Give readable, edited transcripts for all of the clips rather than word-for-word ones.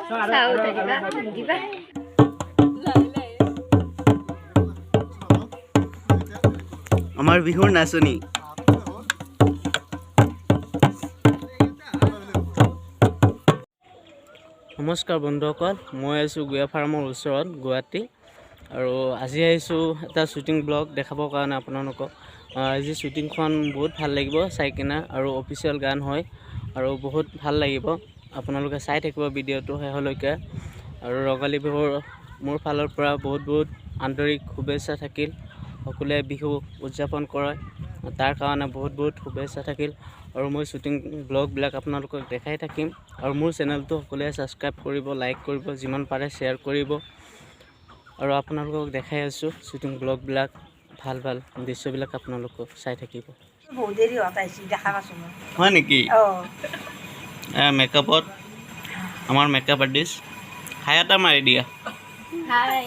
আমাৰ বিহুৰ নাচনী নমস্কাৰ বন্ধুসকল, মই আছোঁ গুয়া ফাৰ্মৰ ওচৰত গুৱাহাটী আৰু আজি আহিছোঁ এটা শ্বুটিং ব্লগ দেখাবৰ কাৰণে আপোনালোকক। আজি শ্বুটিংখন বহুত ভাল লাগিব চাই কিনে আৰু অফিচিয়েল গান হয় আৰু বহুত ভাল লাগিব। আপোনালোকে চাই থাকিব ভিডিঅ'টো শেষলৈকে। আৰু ৰঙালী বিহুৰ মোৰ ফালৰ পৰা বহুত বহুত আন্তৰিক শুভেচ্ছা থাকিল। সকলোৱে বিহু উদযাপন কৰে তাৰ কাৰণে বহুত বহুত শুভেচ্ছা থাকিল। আৰু মই শ্বুটিং ব্লগবিলাক আপোনালোকক দেখাই থাকিম আৰু মোৰ চেনেলটো সকলোৱে ছাবস্ক্ৰাইব কৰিব, লাইক কৰিব, যিমান পাৰে শ্বেয়াৰ কৰিব। আৰু আপোনালোকক দেখাই আছোঁ শ্বুটিং ব্লগবিলাক, ভাল ভাল দৃশ্যবিলাক আপোনালোকক চাই থাকিব। বহুত দেৰি হতাইছি দেখা পাইছোঁ মই। হয় নেকি? অঁ মেকআপত আমাৰ মেকআপ আৰ্টিষ্ট হাই এটা মাৰি দিয়া। হাই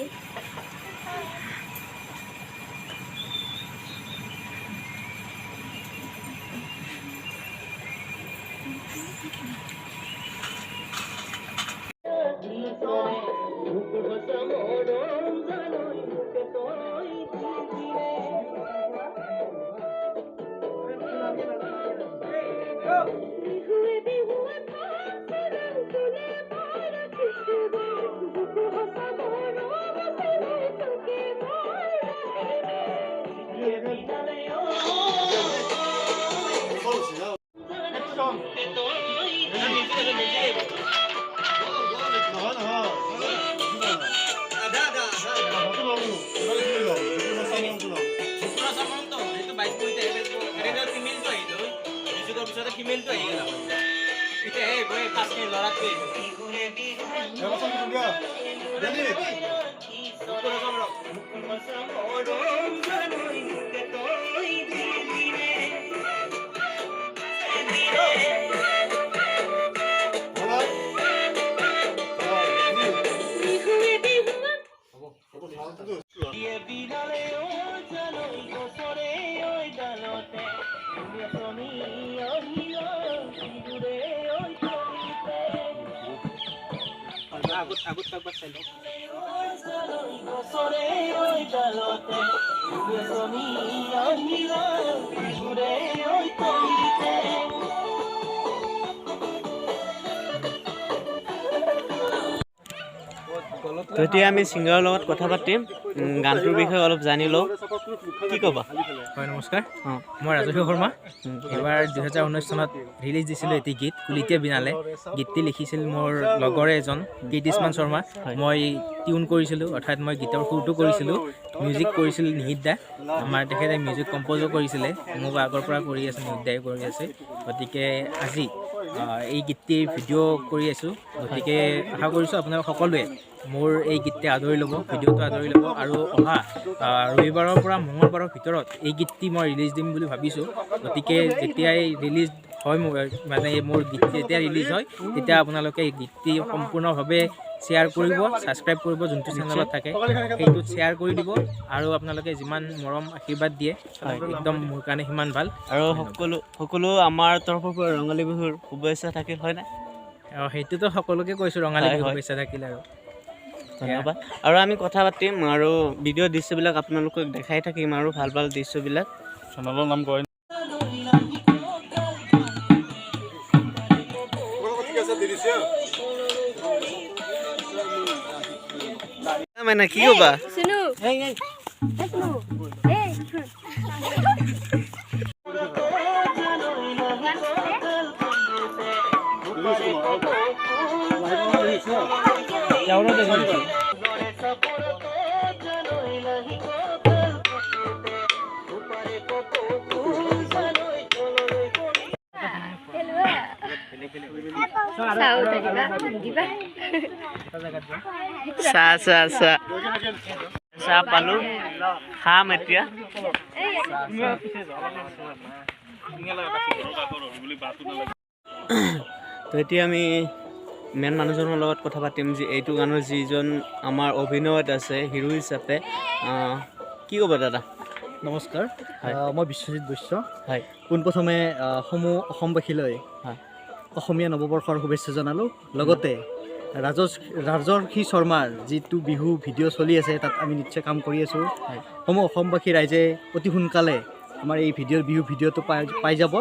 তো এতিয়া আমি ছিংগাৰৰ লগত কথা পাতিম, গানটোৰ বিষয়ে অলপ জানি লওঁ। কি ক'বা? হয়, নমস্কাৰ। মই ৰাজশী শৰ্মা। এইবাৰ 2019 চনত ৰিলিজ দিছিলোঁ এটি গীত কুলিতে বিনালে। গীতটি লিখিছিল মোৰ লগৰে এজন কীৰ্তিস্মান শৰ্মা। মই টিউন কৰিছিলোঁ, অৰ্থাৎ মই গীতৰ সুৰটো কৰিছিলোঁ, মিউজিক কৰিছিল নিহিত দা। আমাৰ তেখেতে মিউজিক কম্প'জো কৰিছিলে, মোক আগৰ পৰা কৰি আছে, নিহিত দাই কৰি আছে। গতিকে আজি এই গীতটিৰ ভিডিঅ' কৰি আছোঁ। গতিকে আশা কৰিছোঁ আপোনালোক সকলোৱে মোৰ এই গীতটি আদৰি ল'ব, ভিডিঅ'টো আদৰি ল'ব। আৰু অহা ৰবিবাৰৰ পৰা মঙলবাৰৰ ভিতৰত এই গীতটি মই ৰিলিজ দিম বুলি ভাবিছোঁ। গতিকে যেতিয়াই ৰিলিজ হয়, মানে মোৰ গীতটি যেতিয়া ৰিলিজ হয়, তেতিয়া আপোনালোকে এই গীতটি সম্পূৰ্ণভাৱে শ্বেয়াৰ কৰিব, ছাবস্ক্ৰাইব কৰিব, যোনটো চেনেলত থাকে সেইটোত শ্বেয়াৰ কৰি দিব। আৰু আপোনালোকে যিমান মৰম আশীৰ্বাদ দিয়ে একদম মোৰ কাৰণে সিমান ভাল। আৰু সকলো আমাৰ তৰফৰ পৰা ৰঙালী বিহুৰ শুভেচ্ছা থাকিল, হয়নে? সেইটোতো সকলোকে কৈছোঁ, ৰঙালী বিহুৰ শুভেচ্ছা থাকিল। আৰু ধন্যবাদ। আৰু আমি কথা পাতিম আৰু ভিডিঅ' দৃশ্যবিলাক আপোনালোকক দেখাই থাকিম আৰু ভাল ভাল দৃশ্যবিলাক। চেনেলৰ নাম কয় মানে কি ক'বা? চাহ পালোঁ, খাম এতিয়া। তো এতিয়া আমি মেইন মানুহজনৰ লগত কথা পাতিম, যে এইটো গানৰ যিজন আমাৰ অভিনয়ত আছে হিৰো হিচাপে। কি ক'ব দাদা? নমস্কাৰ, মই বিশ্বজিৎ বৈশ্য। হয়, পোনপ্ৰথমে সমূহ অসমবাসীলৈ অসমীয়া নৱবৰ্ষৰ শুভেচ্ছা জনালোঁ। লগতে ৰাজৰ্ষি শৰ্মাৰ যিটো বিহু ভিডিঅ' চলি আছে তাত আমি নিশ্চয় কাম কৰি আছোঁ। অসমবাসী ৰাইজে অতি সোনকালে আমাৰ এই বিহু ভিডিঅ'টো পাই যাব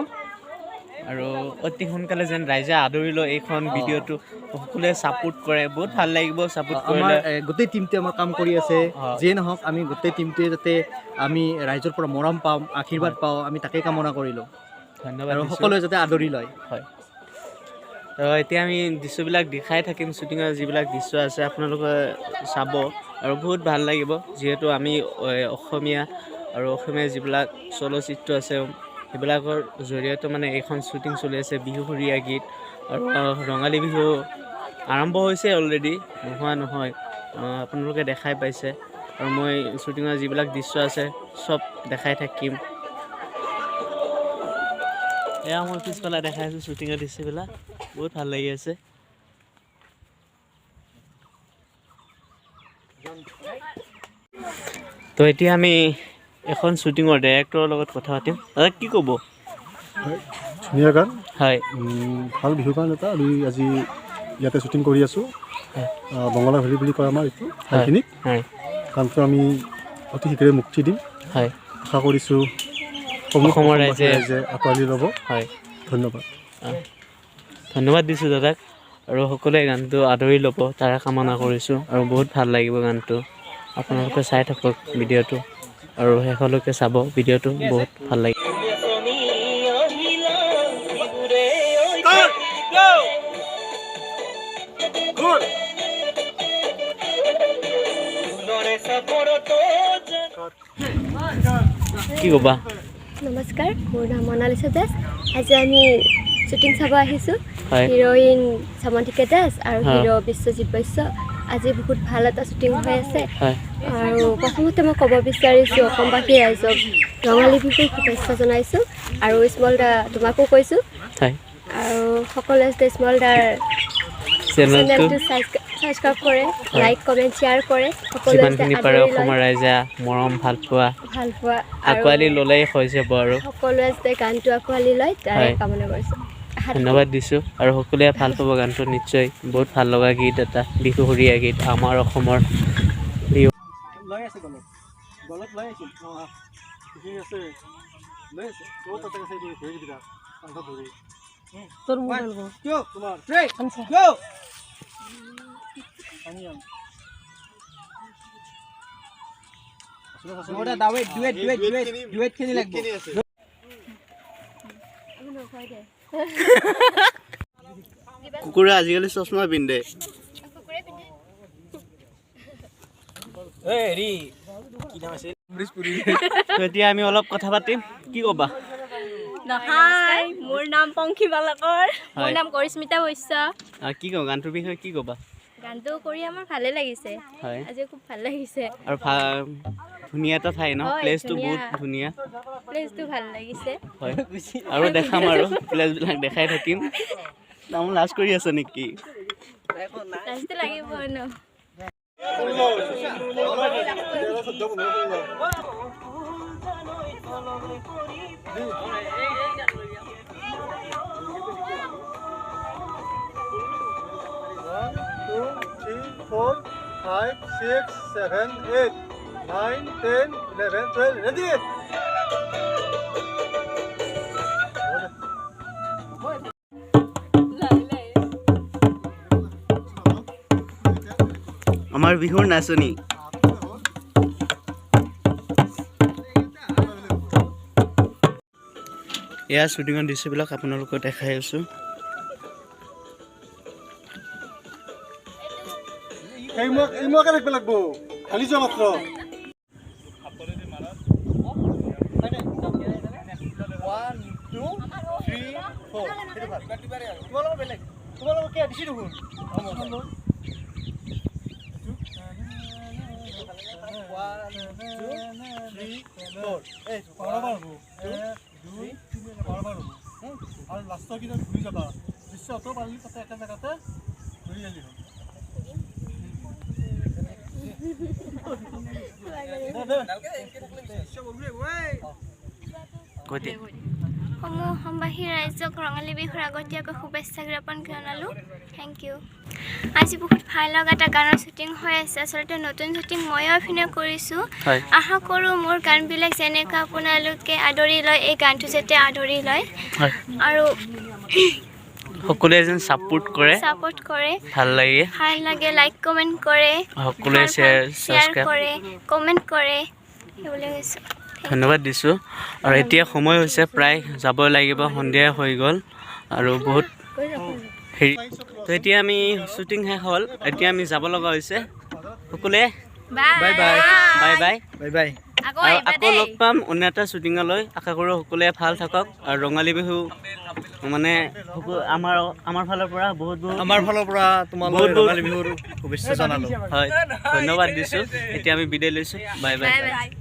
আৰু অতি সোনকালে যেন ৰাইজে আদৰি লয় এইখন ভিডিঅ'টো, সকলোৱে ছাপোৰ্ট কৰে, বহুত ভাল লাগিব ছাপোৰ্ট আমাৰ কৰিলে। গোটেই টিমটোৱে আমাৰ কাম কৰি আছে। যিয়ে নহওক আমি গোটেই টিমটোৱে যাতে আমি ৰাইজৰ পৰা মৰম পাওঁ, আশীৰ্বাদ পাওঁ, আমি তাকেই কামনা কৰিলোঁ ধন্যবাদ আৰু দিছোঁ। সকলোৱে যাতে আদৰি লয়। হয়, তো এতিয়া আমি দৃশ্যবিলাক দেখাই থাকিম, শ্বুটিঙৰ যিবিলাক দৃশ্য আছে আপোনালোকে চাব আৰু বহুত ভাল লাগিব, যিহেতু আমি অসমীয়া আৰু অসমীয়া যিবিলাক চলচ্চিত্ৰ আছে সেইবিলাকৰ জৰিয়তে মানে এইখন শ্বুটিং চলি আছে। বিহুসুৰীয়া গীত আৰু ৰঙালী বিহু আৰম্ভ হৈছে অলৰেডি, নোহোৱা নহয়, আপোনালোকে দেখাই পাইছে আৰু মই শ্বুটিঙৰ যিবিলাক দৃশ্য আছে চব দেখাই থাকিম। এয়া মই পিছফালে দেখাই আছোঁ শ্বুটিঙৰ দৃশ্যবিলাক, বহুত ভাল লাগি আছে। তো এতিয়া আমি এখন শ্বুটিঙৰ ডাইৰেক্টৰৰ লগত কথা পাতিম। দাদা কি ক'ব? ধুনীয়া গান, হয়, ভাল বিহু গান এটা আমি আজি ইয়াতে শ্বুটিং কৰি আছোঁ। বঙলা ভেলী বুলি কয় আমাৰ এইটো ঠাইখিনিত। হয়, গানটো আমি অতি শীঘ্ৰে মুক্তি দিম, হয়, আশা কৰিছোঁ অসমৰ ৰাইজে আঁকোৱালি ল'ব। হয়, ধন্যবাদ। ধন্যবাদ দিছোঁ দাদাক আৰু সকলোৱে গানটো আদৰি ল'ব তাৰে কামনা কৰিছোঁ আৰু বহুত ভাল লাগিব গানটো। আপোনালোকে চাই থাকক ভিডিঅ'টো আৰু শেষলৈকে চাব ভিডিঅ'টো, বহুত ভাল লাগিব। কি ক'বা? নমস্কাৰ, মোৰ নাম মনালিছা দাস। আজি আমি শ্বুটিং চাব আহিছোঁ। হয়, হিৰ'ইন সামন্তিকা দাস আৰু হয়। হিৰ' বিশ্বজিৎ বৈশ্য। আজি বহুত ভাল এটা শ্বুটিং হৈ আছে হয়, আৰু প্ৰথমতে মই ক'ব বিচাৰিছোঁ অসমবাসী ৰাইজক ৰঙালী বিহুৰ শুভেচ্ছা জনাইছোঁ আৰু স্মল দা তোমাকো কৈছোঁ হয়, আৰু সকলোৱে যাতে স্মল দাৰ চেনেলটো চেনেলটো ছাবস্ক্ৰাইব কৰে, লাইক কমেণ্ট শ্বেয়াৰ কৰে, সকলোৱে যিমানখিনি পাৰে অসমৰ ৰাইজে মৰম ভাল পোৱা ভাল পোৱা আৰু আঁকোৱালি ল'লেই হৈ যাব আৰু সকলোৱে যাতে গানটো আঁকোৱালি লয় তাৰে হয়। কামনা কৰিছোঁ। ধন্যবাদ দিছোঁ আৰু সকলোৱে ভাল পাব গানটো নিশ্চয়। বহুত ভাল লগা গীত এটা, বিহুসুৰীয়া গীত, আমাৰ অসমৰ বিহু। লৈ আছে গলত লৈ আছিল ঠিক আছে, লৈ আছে তাতে আছে ধৰি কান্ধত ধৰি তোৰ মোবাইল কিয় তোমাৰ কিয় কুকুৰে আজিকালি চশমা পিন্ধে। এতিয়া আমি অলপ কথা পাতিম, কি ক'বা? হাই, মোৰ নাম পংখী বালাকৰ। মোৰ হয়। নাম কৰিস্মিতা বৈশ্য। কি ক'ব গানটোৰ বিষয়ে কি ক'বা? গানটো কৰি আমাৰ ভালে লাগিছে, হয়, আজি খুব ভাল লাগিছে। আৰু ধুনীয়া এটা ঠাই ন, হয়, প্লেচটো ধুনীয়া। বহুত ধুনীয়া। প্লেচটো ভাল লাগিছে। হয়, আৰু দেখাম আৰু প্লেচবিলাক দেখাই থাকিম। তামোল লাজ কৰি আছে নেকি? লাজটো লাগিব ন। আমাৰ বিহুৰ নাচনী। এয়া শ্বুটিঙৰ দৃশ্যবিলাক আপোনালোকক দেখাই আছোঁ। এইমুৱাকে থাকিব লাগিব, খালি যোৱা মাত্ৰ। আৰু লাষ্টৰ কেইটা ঘূৰি যাবা, দৃশ্য অত পাৰিলি তাতে একে জেগাতে ঘূৰি আহিলি হ'ল। সমূহ অসমবাসী ৰাইজক ৰঙালী বিহুৰ আগতীয়াকৈ শুভেচ্ছা জ্ঞাপন জনালোঁ। থেংক ইউ আজি বহুত ভাল লগা এটা গানৰ শ্বুটিং হৈ আছে আচলতে নতুন শ্বুটিং ময়ো অভিনয় কৰিছোঁ হয় আশা কৰোঁ মোৰ গানবিলাক যেনেকৈ আপোনালোকে আদৰি লয় এই গানটো যাতে আদৰি লয় হয় আৰু সকলোৱে যেন ছাপোৰ্ট কৰে ছাপোৰ্ট কৰে ভাল লাগে লাইক কমেণ্ট কৰে সকলোৱে শ্বেয়াৰ শ্বেয়াৰ ছাবস্ক্ৰাইব কৰে কমেণ্ট কৰে সেইবুলি কৈছোঁ ধন্যবাদ দিছোঁ আৰু এতিয়া সময় হৈছে প্ৰায় যাবই লাগিব সন্ধিয়া হৈ গ'ল আৰু বহুত হেৰি তো এতিয়া আমি শ্বুটিং শেষ হ'ল এতিয়া আমি যাব লগা হৈছে সকলোৱে bye bye bye bye bye bye আৰু আকৌ লগ পাম অন্য এটা শ্বুটিঙলৈ আশা কৰোঁ সকলোৱে ভাল থাকক আৰু ৰঙালী বিহু মানে আমাৰ ফালৰ পৰা বহুত আমাৰ ফালৰ পৰা তোমালৈ বহুত ৰঙালী বিহুৰ শুভেচ্ছা জনালোঁ হয় ধন্যবাদ দিছোঁ এতিয়া আমি বিদায় লৈছোঁ বাই বাই